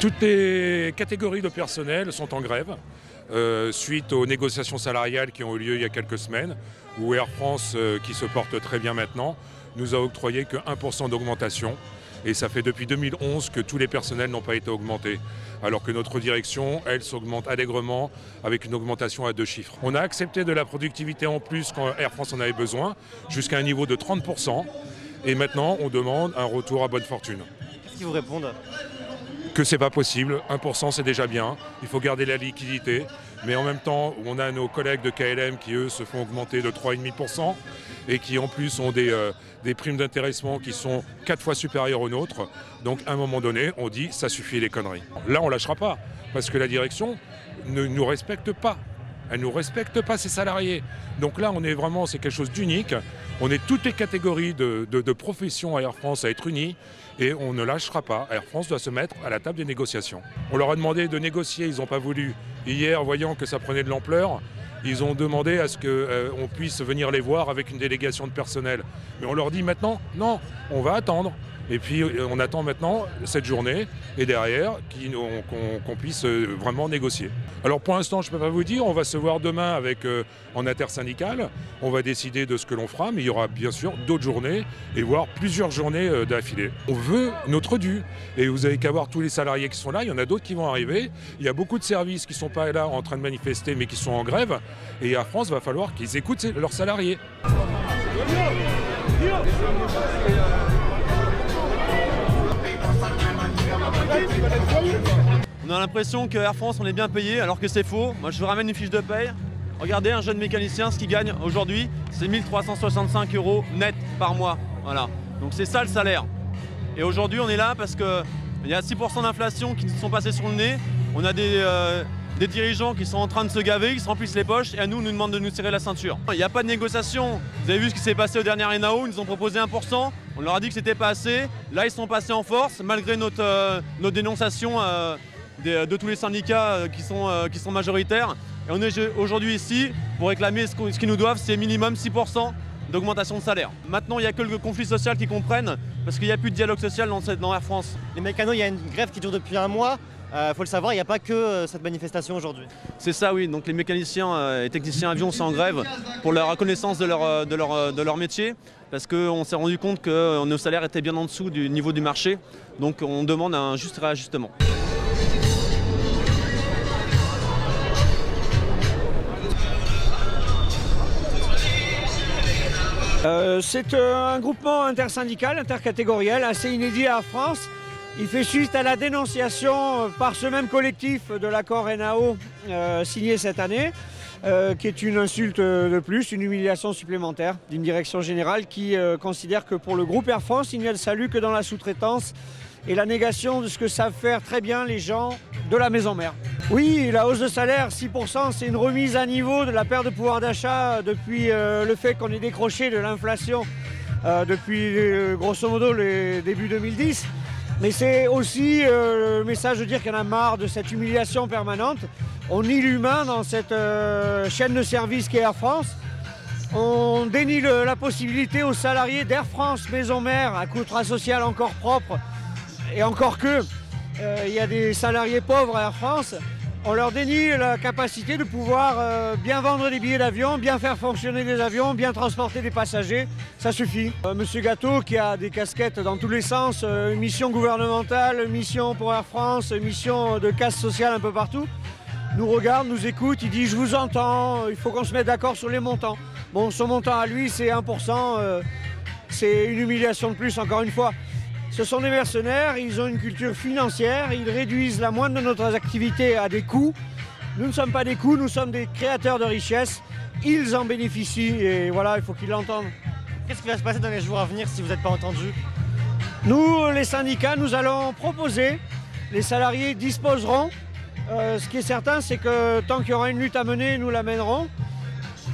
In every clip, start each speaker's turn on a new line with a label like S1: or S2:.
S1: Toutes les catégories de personnel sont en grève suite aux négociations salariales qui ont eu lieu il y a quelques semaines, où Air France, qui se porte très bien maintenant, nous a octroyé que 1% d'augmentation. Et ça fait depuis 2011 que tous les personnels n'ont pas été augmentés. Alors que notre direction, elle, s'augmente allègrement avec une augmentation à 2 chiffres. On a accepté de la productivité en plus quand Air France en avait besoin, jusqu'à un niveau de 30%. Et maintenant, on demande un retour à bonne fortune.
S2: Qu'est-ce qu'ils vous répondent ?
S1: Que c'est pas possible, 1% c'est déjà bien, il faut garder la liquidité, mais en même temps on a nos collègues de KLM qui eux se font augmenter de 3,5% et qui en plus ont des primes d'intéressement qui sont 4 fois supérieures aux nôtres, donc à un moment donné on dit ça suffit les conneries. Là on lâchera pas, parce que la direction ne nous respecte pas. Elle ne nous respecte pas ses salariés. Donc là, c'est quelque chose d'unique. On est toutes les catégories de professions à Air France à être unis et on ne lâchera pas. Air France doit se mettre à la table des négociations. On leur a demandé de négocier, ils n'ont pas voulu. Hier, voyant que ça prenait de l'ampleur, ils ont demandé à ce qu'on puisse venir les voir avec une délégation de personnel. Mais on leur dit maintenant, non, on va attendre. Et puis on attend maintenant cette journée et derrière qu'on puisse vraiment négocier. Alors pour l'instant je ne peux pas vous dire, on va se voir demain en intersyndicale, on va décider de ce que l'on fera, mais il y aura bien sûr d'autres journées et voire plusieurs journées d'affilée. On veut notre dû et vous n'avez qu'à voir tous les salariés qui sont là, il y en a d'autres qui vont arriver, il y a beaucoup de services qui ne sont pas là en train de manifester mais qui sont en grève et à France il va falloir qu'ils écoutent leurs salariés.
S3: On a l'impression que Air France on est bien payé alors que c'est faux. Moi je vous ramène une fiche de paye. Regardez, un jeune mécanicien, ce qu'il gagne aujourd'hui, c'est 1 365 € net par mois. Voilà. Donc c'est ça le salaire. Et aujourd'hui on est là parce qu'il y a 6% d'inflation qui nous sont passés sur le nez. On a des dirigeants qui sont en train de se gaver, qui se remplissent les poches et à nous, on nous demande de nous serrer la ceinture. Il n'y a pas de négociation. Vous avez vu ce qui s'est passé au dernier ENAO, ils nous ont proposé 1%. On leur a dit que c'était pas assez. Là, ils sont passés en force, malgré notre dénonciation de tous les syndicats qui sont majoritaires. Et on est aujourd'hui ici pour réclamer ce qu'ils nous doivent, c'est minimum 6% d'augmentation de salaire. Maintenant, il n'y a que le conflit social qui comprenne, parce qu'il n'y a plus de dialogue social dans Air France.
S2: Les mécanos, il y a une grève qui dure depuis un mois. Faut le savoir, il n'y a pas que cette manifestation aujourd'hui.
S3: C'est ça, oui. Donc les mécaniciens et techniciens avions sont en grève pour la reconnaissance de leur métier, parce qu'on s'est rendu compte que nos salaires étaient bien en dessous du niveau du marché. Donc on demande un juste réajustement.
S4: C'est un groupement intersyndical, intercatégoriel, assez inédit à France. Il fait suite à la dénonciation par ce même collectif de l'accord ENAO signé cette année, qui est une insulte de plus, une humiliation supplémentaire d'une direction générale qui considère que pour le groupe Air France, il n'y a de salut que dans la sous-traitance et la négation de ce que savent faire très bien les gens de la maison mère. Oui, la hausse de salaire, 6%, c'est une remise à niveau de la perte de pouvoir d'achat depuis le fait qu'on ait décroché de l'inflation depuis grosso modo le début 2010. Mais c'est aussi le message de dire qu'il y en a marre de cette humiliation permanente. On nie l'humain dans cette chaîne de service qu'est Air France. On dénie la possibilité aux salariés d'Air France, maison mère, à contrat social encore propre. Et encore que, il y a des salariés pauvres à Air France. On leur dénie la capacité de pouvoir bien vendre des billets d'avion, bien faire fonctionner des avions, bien transporter des passagers. Ça suffit. Monsieur Gâteau, qui a des casquettes dans tous les sens, une mission gouvernementale, une mission pour Air France, une mission de casse sociale un peu partout, nous regarde, nous écoute, il dit « je vous entends, il faut qu'on se mette d'accord sur les montants ». Bon, son montant à lui, c'est 1%, c'est une humiliation de plus, encore une fois. Ce sont des mercenaires, ils ont une culture financière, ils réduisent la moindre de notre activité à des coûts. Nous ne sommes pas des coûts, nous sommes des créateurs de richesse. Ils en bénéficient et voilà, il faut qu'ils l'entendent.
S2: Qu'est-ce qui va se passer dans les jours à venir si vous n'êtes pas entendus ?
S4: Nous, les syndicats, nous allons proposer, les salariés disposeront. Ce qui est certain, c'est que tant qu'il y aura une lutte à mener, nous la mènerons.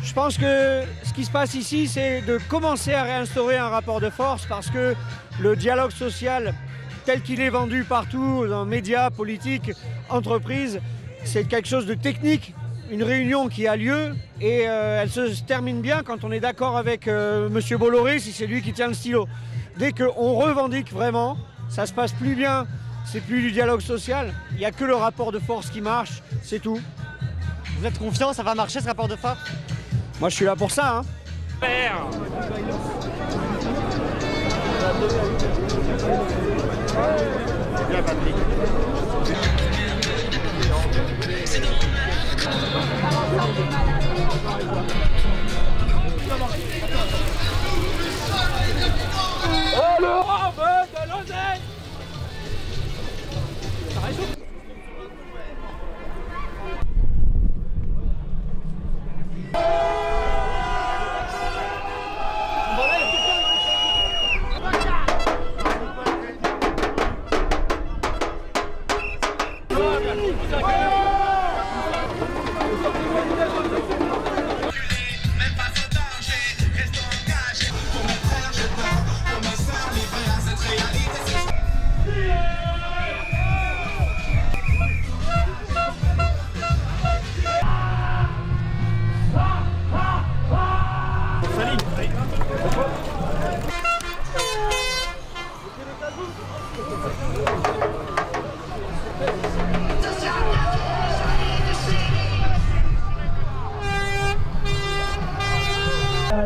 S4: Je pense que ce qui se passe ici, c'est de commencer à réinstaurer un rapport de force parce que le dialogue social tel qu'il est vendu partout, dans les médias, politiques, entreprises, c'est quelque chose de technique. Une réunion qui a lieu et elle se termine bien quand on est d'accord avec M. Bolloré, si c'est lui qui tient le stylo. Dès qu'on revendique vraiment, ça se passe plus bien c'est plus du dialogue social. Il n'y a que le rapport de force qui marche, c'est tout.
S2: Vous êtes confiant, ça va marcher ce rapport de force?
S4: Moi je suis là pour ça. Hein.
S2: Bien, Patrick.
S5: Oh, l'Europe de l'oseille!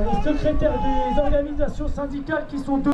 S6: Les secrétaires des organisations syndicales qui sont deux.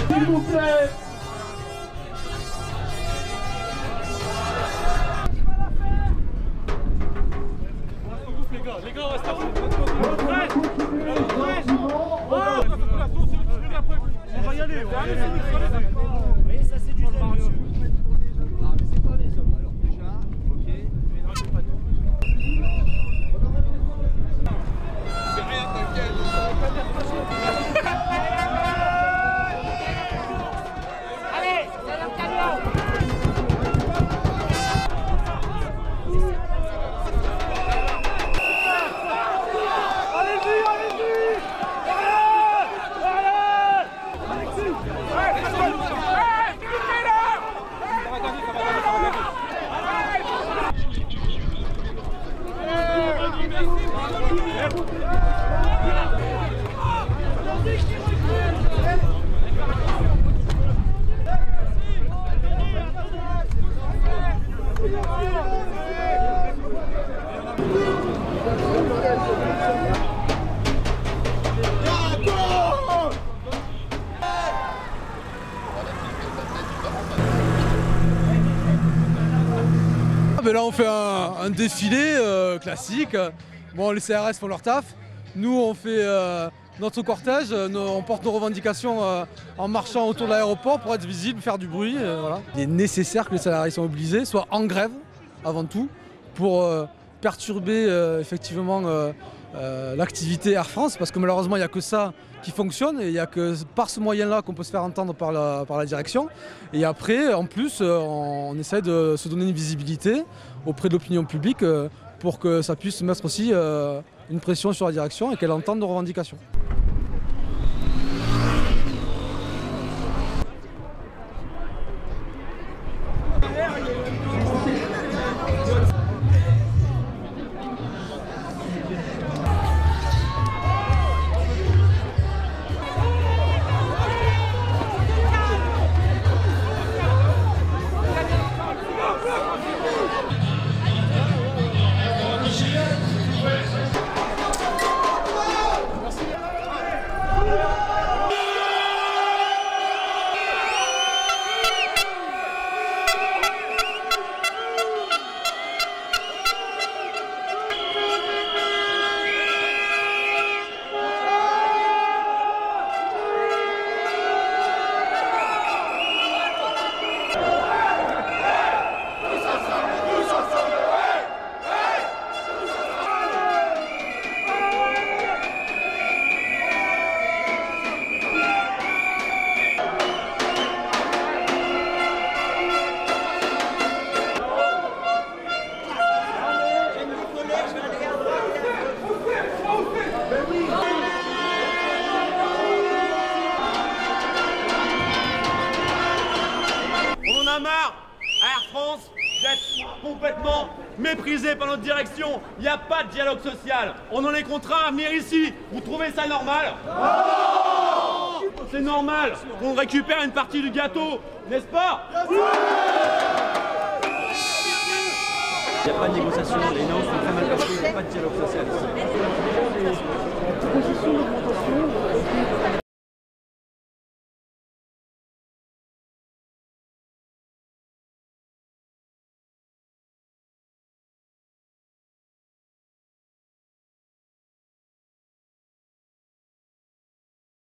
S6: S'il vous plaît. Les gars, restez en on va y aller. Ça c'est du Mario. Ah mais c'est pas bien ça. Alors déjà, ok. C'est rien, t'inquiète. Allez, c'est le camion.
S7: Là on fait un défilé classique. Bon, les CRS font leur taf. Nous on fait notre cortège, on porte nos revendications en marchant autour de l'aéroport pour être visible, faire du bruit. Voilà. Il est nécessaire que les salariés soient mobilisés, soient en grève avant tout, pour perturber effectivement l'activité Air France, parce que malheureusement il n'y a que ça qui fonctionne et il n'y a que par ce moyen-là qu'on peut se faire entendre par la direction. Et après, en plus, on essaie de se donner une visibilité auprès de l'opinion publique pour que ça puisse mettre aussi une pression sur la direction et qu'elle entende nos revendications.
S3: complètement méprisés par notre direction. Il n'y a pas de dialogue social. On en est contraint à venir ici. Vous trouvez ça normal? C'est normal qu'on récupère une partie du gâteau, n'est-ce pas? Il n'y a pas de négociation, les normes sont très mal passées, il n'y a pas de dialogue social.